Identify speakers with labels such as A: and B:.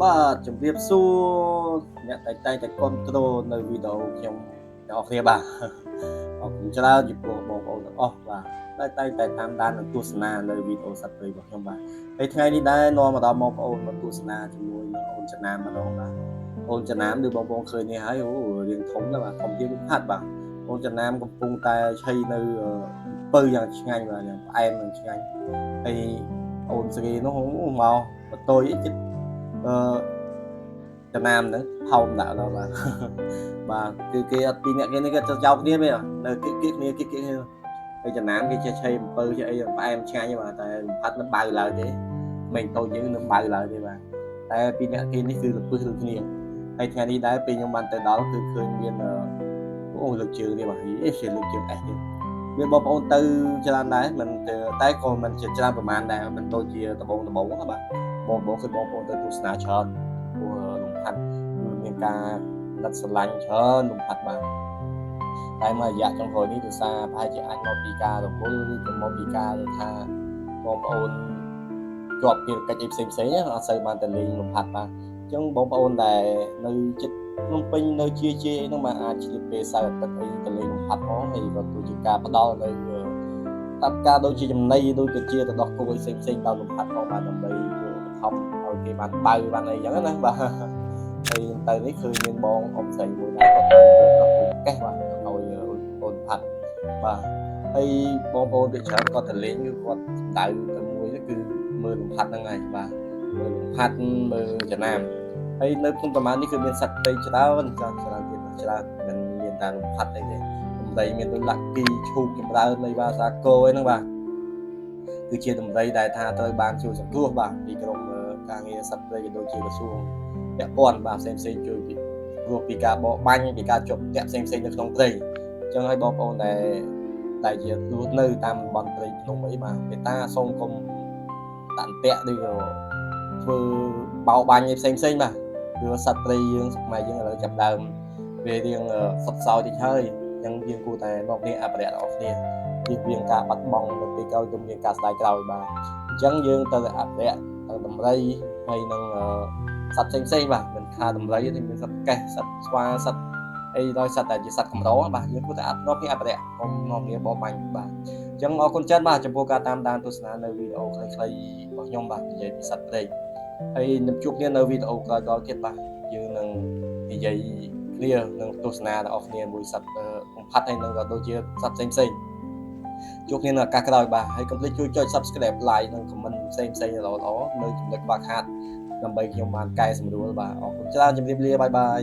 A: បាទជំរាបសួរអ្នកតែតែគ្រប់ត្រូលនៅវីដេអូខ្ញុំទាំងអស់គ្នាបាទអរគុណច្រើនចំពោះបងប្អូនទាំងអស់បាទតែតាមដាននិងទស្សនានៅវីដេអូសត្វព្រៃរបស់ខ្ញុំបាទហើយថ្ងៃនេះដែរនាំមកដល់បងប្អូនមកទស្សនាជាមួយនឹងអូនចំណាមម្ដងបាទអូនចំណាមឬបងប្អូនឃើញនេះហើយអូរៀងធំណាស់បាទធំជាងហាត់បាទអូនចំណាមកំពុងតែឆៃនៅពៅយ៉ាងឆ្ងាញ់បាទយ៉ាងផ្អែមនិងឆ្ងាញ់ហើយអូនស្រីនោះមកបន្ទយអីចិត្តចំណាមហ្នឹងថោមដាក់ដល់បាទបាទគឺគេអត់ពីអ្នកគេនេះគេទៅចោលគ្នាទេនៅគេគ្នាហើយចំណាមគេចេះឆៃអំពៅចេះអីផ្អែមឆ្ងាញ់បាទតែបំផាត់នឹងបើឡើងទេមិនតូចយើងនឹងបើឡើងទេបាទតែពីអ្នកគេនេះគឺលពឹសដូចគ្នាហើយថ្ងៃនេះដែរពេលខ្ញុំបានទៅដល់គឺឃើញមានអូលើកជើងនេះបាទជាលើកជើងអេសទៀតមានបងប្អូនទៅច្រើនដែរមិនតែក៏មិនជាច្រើនប្រហែលដែរមិនដូចជាដបងណាបាទបងគឺបងប្អូនទៅទស្សនាច្រើនព្រោះលំផាត់មានការដិតស្រឡាញ់ច្រើនលំផាត់បាទតែមួយរយៈចុងក្រោយនេះដោយសារប្រហែលជាអាចមកពីការរវល់ឬក៏មកពីការថាបងប្អូនជាប់ភារកិច្ចអីផ្សេងអត់សូវបានទៅលេងលំផាត់បាទអញ្ចឹងបងប្អូនដែលនៅចិត្តភ្នំពេញនៅជាអីហ្នឹងបាទអាចឆ្លៀតពេលសៅរ៍អាទិត្យអីទៅលេងលំផាត់ផងហើយក៏ដូចជាការផ្ដល់នៅតាមការដូចជាចំណីដូចជាទៅដោះគោផ្សេងដល់លំផាត់ផងបាទដើម្បីបឋមឲ្យគេបានបើបានអីចឹងណាបាទហើយទៅនេះគឺមានបងអ៊ំស្រីមួយដែរគាត់បានយកដោះគោកេះបាទឲ្យអូនផាត់បាទហើយបងប្អូនពីច្រើនគាត់ទៅលេងគឺគាត់សម្ដៅទៅមួយគឺមើលលំផាត់ហ្នឹងហើយបាទមើលលំផាត់មើលចំណាមហើយនៅក្នុងប្រមាណនេះគឺមានសត្វព្រៃច្រើនទៀតច្រើនមិនមានតែលំផាត់ទេដំរីមានដូចលាក់គីឈូកចម្រើននៃបាសាគោអីហ្នឹងបាទគឺជាដំរីដែលថាត្រូវបានជួយសង្គ្រោះបាទពីក្រុមការងារសត្វព្រៃក៏ដូចជាក្រសួងពាក់ព័ន្ធបាទផ្សេងជួយពីព្រោះពីការបរបាញ់ពីការជាប់តាក់ផ្សេងនៅក្នុងព្រៃអញ្ចឹងហើយបងប្អូនដែលជារស់នៅតាមតំបន់ព្រៃភ្នំអីបាទមេតាសូមកុំតាក់ឬក៏ធ្វើបោបាញ់ផ្សេងបាទព្រោះសត្វព្រៃយើងខ្មែរយើងឥឡូវចាប់ដើមវារៀងសុទ្ធសោយតិចហើយអញ្ចឹងយើងគួរតែនាំគ្នាអភិរក្សដល់គ្នាជៀសវាងការបាត់បង់នៅពេលក្រោយទៅមានការស្ដាយក្រោយបាទអញ្ចឹងយើងទៅអភិរក្សដំរីហើយនឹងសត្វផ្សេងបាទមិនថាដំរីទេមានសត្វកេះសត្វស្វាសត្វអីដោយសត្វតែជាសត្វកម្របាទយើងគួរតែនាំគ្នាអភិរក្សកុំនាំគ្នាបរបាញ់បាទអញ្ចឹងអរគុណច្រើនបាទចំពោះការតាមដានទស្សនានៅវីដេអូខ្លីៗរបស់ខ្ញុំបាទនិយាយពីសត្វព្រៃហើយនឹងជួបគ្នានៅវីដេអូក្រោយៗទៀតបាទយើងនឹងនិយាយគ្នានឹងទស្សនាដល់គ្នាមួយសត្វបំផាត់ហើយនឹងក៏ដូចជាសត្វផ្សេងជួបគ្នានៅឱកាសក្រោយបាទហើយកុំភ្លេចជួយចុច Subscribe like និង comment ផ្សេងល្អៗនៅចំណុចខ្វះខាតដើម្បីខ្ញុំបានកែសម្រួលបាទអរគុណច្រើនជម្រាបលាបាយ